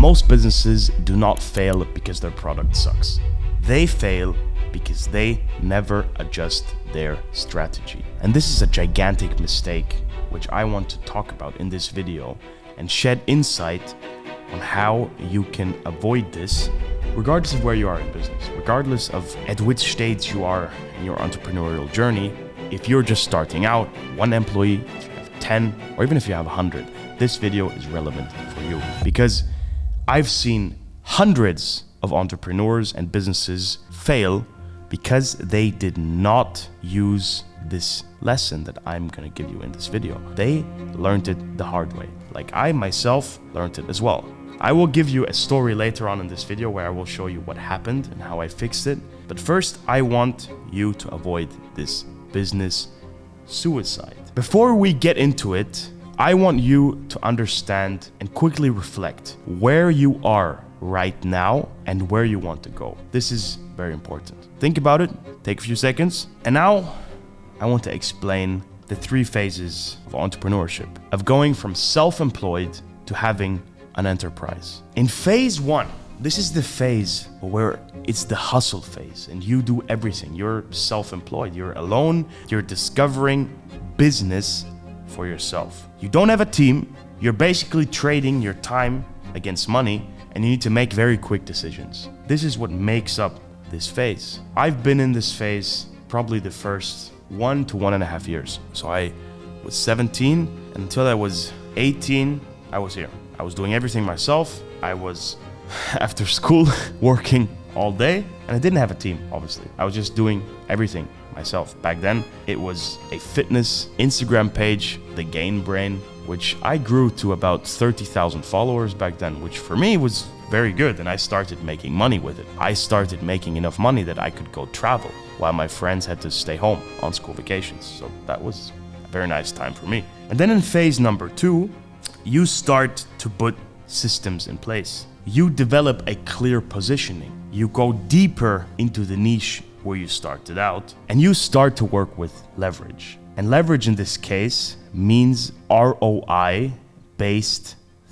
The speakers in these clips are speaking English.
Most businesses do not fail because their product sucks. They fail because they never adjust their strategy. And this is a gigantic mistake, which I want to talk about in this video and shed insight on how you can avoid this, regardless of where you are in business, regardless of at which stage you are in your entrepreneurial journey. If you're just starting out, 1 employee, if you have 10, or even if you have 100, this video is relevant for you, because I've seen hundreds of entrepreneurs and businesses fail because they did not use this lesson that I'm gonna give you in this video. They learned it the hard way, like I myself learned it as well. I will give you a story later on in this video where I will show you what happened and how I fixed it. But first, I want you to avoid this business suicide. Before we get into it, I want you to understand and quickly reflect where you are right now and where you want to go. This is very important. Think about it, take a few seconds. And now I want to explain the 3 phases of entrepreneurship, of going from self-employed to having an enterprise. In phase 1, this is the phase where it's the hustle phase and you do everything. You're self-employed, you're alone, you're discovering business for yourself. You don't have a team, you're basically trading your time against money, and you need to make very quick decisions. This is what makes up this phase. I've been in this phase probably the first 1 to 1.5 years. So I was 17, and until I was 18, I was here. I was doing everything myself. I was, after school, working all day, and I didn't have a team, obviously. I was just doing everything myself. Back then, it was a fitness Instagram page, The Gain Brain, which I grew to about 30,000 followers back then, which for me was very good, and I started making money with it. I started making enough money that I could go travel while my friends had to stay home on school vacations. So that was a very nice time for me. And then in phase number 2, you start to put systems in place. You develop a clear positioning. You go deeper into the niche where you started out, and you start to work with leverage. And leverage in this case means ROI-based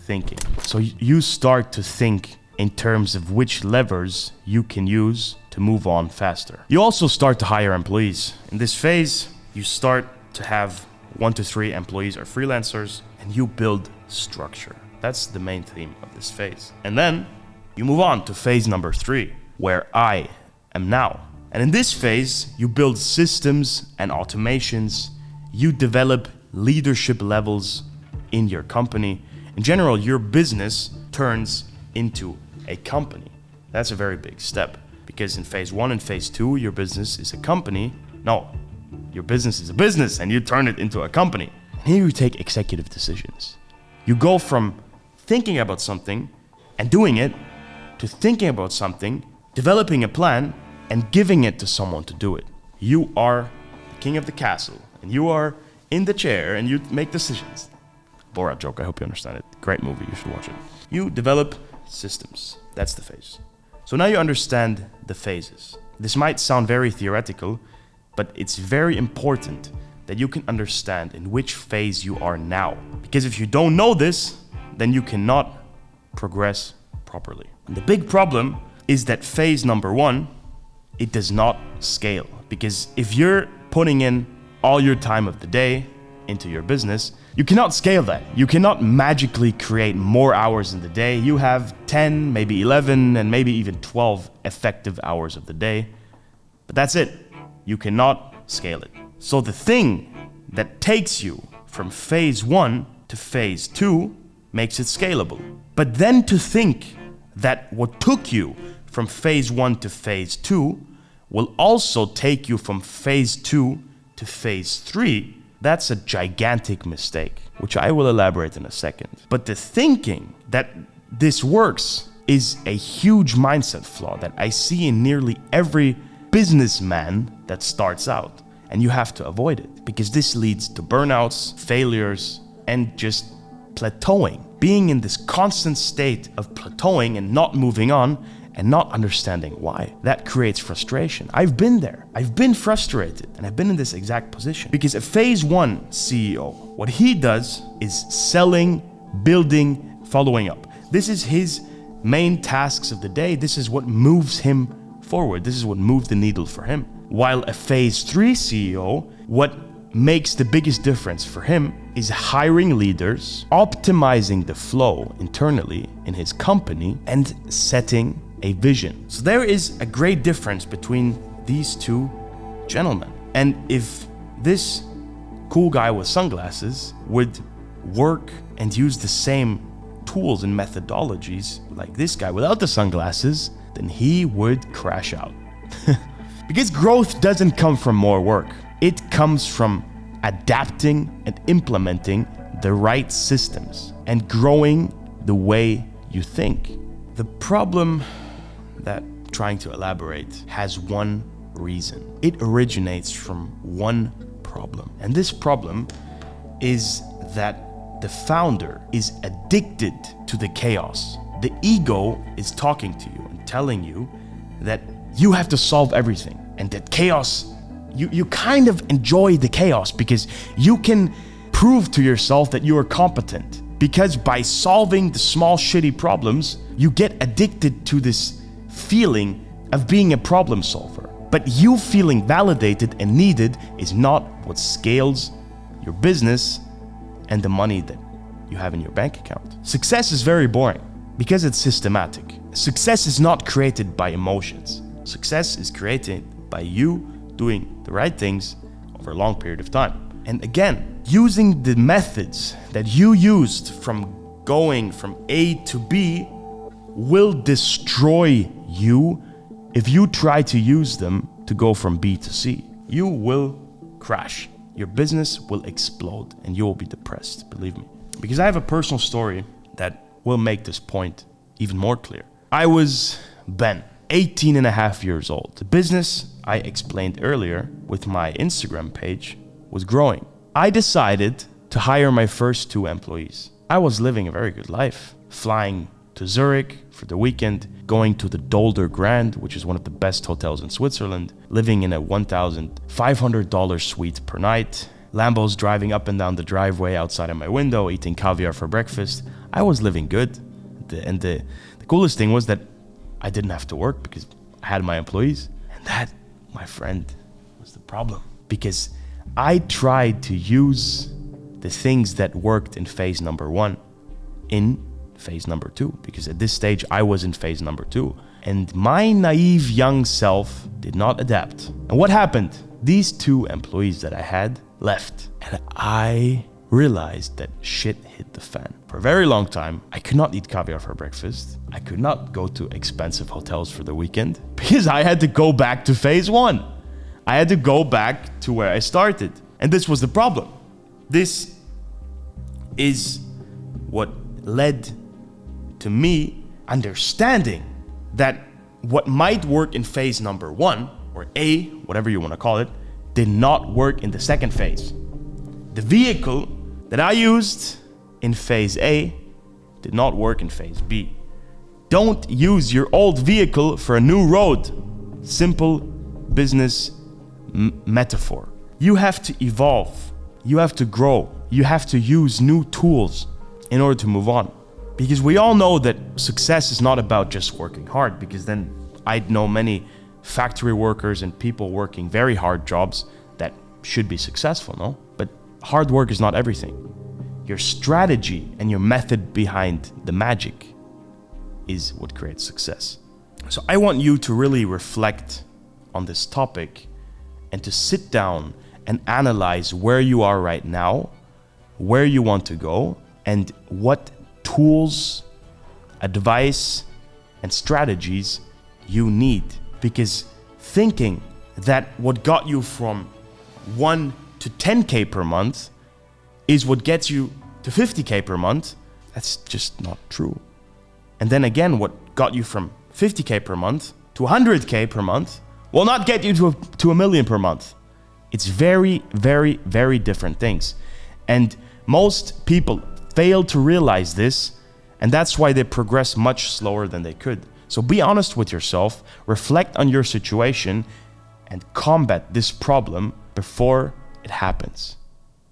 thinking. So you start to think in terms of which levers you can use to move on faster. You also start to hire employees. In this phase, you start to have 1 to 3 employees or freelancers, and you build structure. That's the main theme of this phase. And then you move on to phase number 3, where I am now. And in this phase, you build systems and automations. You develop leadership levels in your company. In general, your business turns into a company. That's a very big step, because in phase 1 and phase 2, your business is a company. No, your business is a business and you turn it into a company. And here you take executive decisions. You go from thinking about something and doing it to thinking about something, developing a plan, and giving it to someone to do it. You are the king of the castle, and you are in the chair, and you make decisions. Borat joke, I hope you understand it. Great movie, you should watch it. You develop systems. That's the phase. So now you understand the phases. This might sound very theoretical, but it's very important that you can understand in which phase you are now. Because if you don't know this, then you cannot progress properly. And the big problem is that phase number 1, it does not scale. Because if you're putting in all your time of the day into your business, you cannot scale that. You cannot magically create more hours in the day. You have 10, maybe 11, and maybe even 12 effective hours of the day. But that's it. You cannot scale it. So the thing that takes you from phase 1 to phase 2 makes it scalable. But then to think that what took you from phase 1 to phase 2 will also take you from phase 2 to phase 3, that's a gigantic mistake, which I will elaborate in a second. But the thinking that this works is a huge mindset flaw that I see in nearly every businessman that starts out. And you have to avoid it, because this leads to burnouts, failures, and just plateauing. Being in this constant state of plateauing and not moving on and not understanding why. That creates frustration. I've been there. I've been frustrated, and I've been in this exact position. Because a phase 1 CEO, what he does is selling, building, following up. This is his main tasks of the day, this is what moves him forward. This is what moved the needle for him. While a phase 3 CEO, what makes the biggest difference for him is hiring leaders, optimizing the flow internally in his company, and setting a vision. So there is a great difference between these two gentlemen. And if this cool guy with sunglasses would work and use the same tools and methodologies like this guy without the sunglasses, then he would crash out. Because growth doesn't come from more work. It comes from adapting and implementing the right systems and growing the way you think. The problem that I'm trying to elaborate has one reason. It originates from one problem. And this problem is that the founder is addicted to the chaos. The ego is talking to you and telling you that you have to solve everything, and that chaos, you kind of enjoy the chaos because you can prove to yourself that you are competent. Because by solving the small shitty problems, you get addicted to this feeling of being a problem solver. But you feeling validated and needed is not what scales your business and the money that you have in your bank account. Success is very boring because it's systematic. Success is not created by emotions. Success is created by you doing the right things over a long period of time. And again, using the methods that you used from going from A to B will destroy you if you try to use them to go from B to C. You will crash. Your business will explode and you will be depressed, believe me. Because I have a personal story that will make this point even more clear. I was Ben, 18 and a half years old. The business I explained earlier with my Instagram page was growing. I decided to hire my first 2 employees. I was living a very good life, flying to Zurich for the weekend, going to the Dolder Grand, which is one of the best hotels in Switzerland, living in a $1,500 suite per night, Lambos driving up and down the driveway outside of my window, eating caviar for breakfast. I was living good. The coolest thing was that I didn't have to work because I had my employees. And that, my friend, was the problem. Because I tried to use the things that worked in phase number 1 in phase number 2. Because at this stage, I was in phase number 2. And my naive young self did not adapt. And what happened? These 2 employees that I had left. And I realized that shit hit the fan. For a very long time, I could not eat caviar for breakfast. I could not go to expensive hotels for the weekend because I had to go back to phase 1. I had to go back to where I started. And this was the problem. This is what led to me understanding that what might work in phase number 1, or A, whatever you want to call it, did not work in the second phase. The vehicle that I used in phase A did not work in phase B. Don't use your old vehicle for a new road. Simple business metaphor. You have to evolve. You have to grow. You have to use new tools in order to move on. Because we all know that success is not about just working hard, because then I'd know many factory workers and people working very hard jobs that should be successful, no? But hard work is not everything. Your strategy and your method behind the magic is what creates success. So I want you to really reflect on this topic and to sit down and analyze where you are right now, where you want to go, and what tools, advice, and strategies you need. Because thinking that what got you from 1 to 10K per month is what gets you to 50K per month, that's just not true. And then again, what got you from 50K per month to 100K per month will not get you to a million per month. It's very, very, very different things. And most people fail to realize this, and that's why they progress much slower than they could. So be honest with yourself, reflect on your situation, and combat this problem before it happens.